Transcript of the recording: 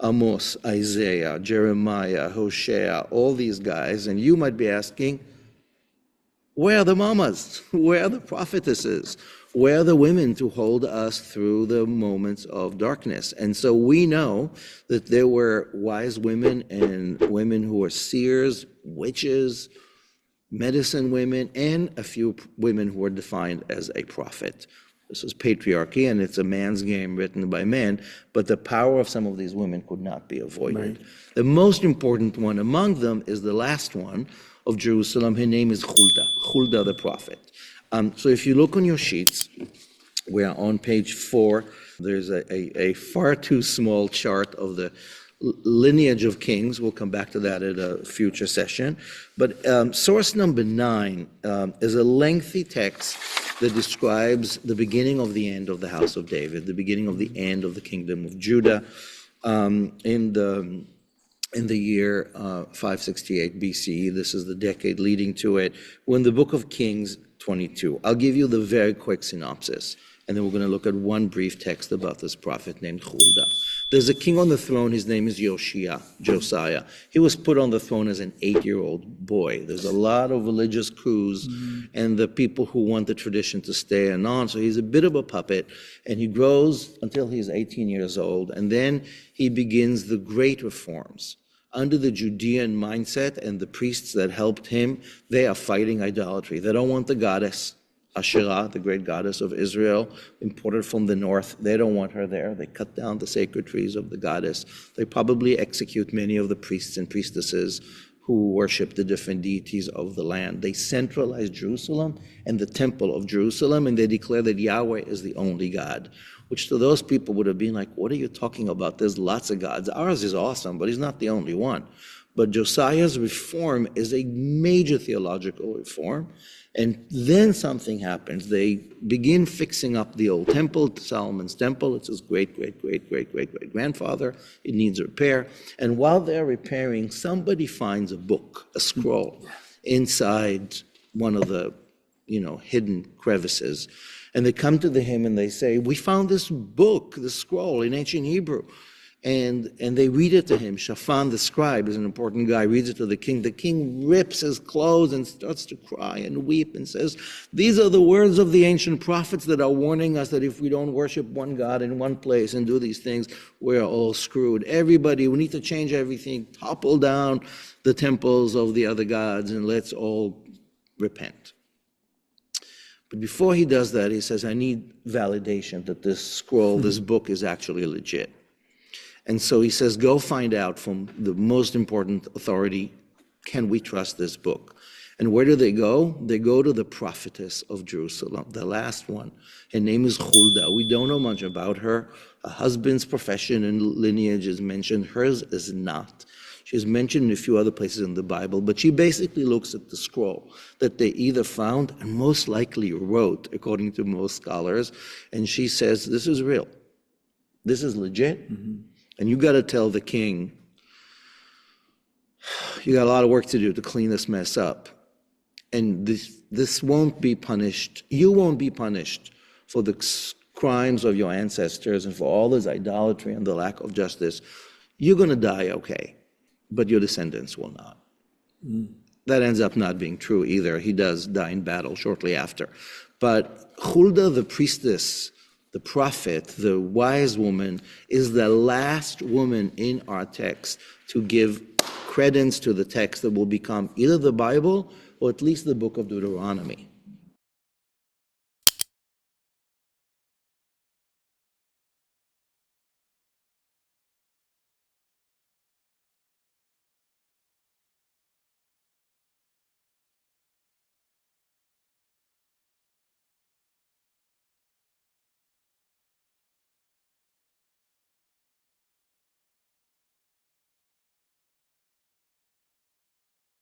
Amos, Isaiah, Jeremiah, Hosea, all these guys, and you might be asking, where are the mamas? Where are the prophetesses? Where are the women to hold us through the moments of darkness? And so we know that there were wise women and women who were seers, witches, medicine women, and a few women who were defined as a prophet. This is patriarchy, and it's a man's game written by men, but the power of some of these women could not be avoided. Right. The most important one among them is the last one of Jerusalem. Her name is Huldah, Huldah the prophet. So if you look on your sheets, we are on page 4. There's a far too small chart of the lineage of kings. We'll come back to that at a future session. But source number 9 is a lengthy text that describes the beginning of the end of the house of David, the beginning of the end of the kingdom of Judah in the year 568 BCE. This is the decade leading to it. We're in the book of Kings 22. I'll give you the very quick synopsis, and then we're going to look at one brief text about this prophet named Huldah. There's a king on the throne. His name is Josiah. He was put on the throne as an 8-year-old boy. There's a lot of religious coups and the people who want the tradition to stay on. So he's a bit of a puppet, and he grows until he's 18 years old. And then he begins the great reforms. Under the Judean mindset and the priests that helped him, they are fighting idolatry. They don't want the goddess. Asherah, the great goddess of Israel, imported from the north. They don't want her there. They cut down the sacred trees of the goddess. They probably execute many of the priests and priestesses who worship the different deities of the land. They centralize Jerusalem and the temple of Jerusalem, and they declare that Yahweh is the only God, which to those people would have been like, what are you talking about? There's lots of gods. Ours is awesome, but he's not the only one. But Josiah's reform is a major theological reform. And then something happens. They begin fixing up the old temple, Solomon's temple. It's his great-great-great-great-great-grandfather. It needs repair. And while they're repairing, somebody finds a book, a scroll, inside one of the, hidden crevices. And they come to him and they say, we found this book, this scroll in ancient Hebrew. And they read it to him. Shaphan, the scribe, is an important guy, reads it to the king. The king rips his clothes and starts to cry and weep and says, these are the words of the ancient prophets that are warning us that if we don't worship one God in one place and do these things, we're all screwed. Everybody, we need to change everything, topple down the temples of the other gods, and let's all repent. But before he does that, he says, I need validation that this scroll, this book is actually legit. And so he says, go find out from the most important authority, can we trust this book? And where do they go? They go to the prophetess of Jerusalem, the last one. Her name is Huldah. We don't know much about her. Her husband's profession and lineage is mentioned. Hers is not. She's mentioned in a few other places in the Bible, but she basically looks at the scroll that they either found and most likely wrote, according to most scholars, and she says, this is real. This is legit. And you got to tell the king, you got a lot of work to do to clean this mess up. And this won't be punished. You won't be punished for the crimes of your ancestors and for all this idolatry and the lack of justice. You're going to die okay, but your descendants will not. That ends up not being true either. He does die in battle shortly after. But Huldah, the priestess, the prophet, the wise woman, is the last woman in our text to give credence to the text that will become either the Bible or at least the book of Deuteronomy.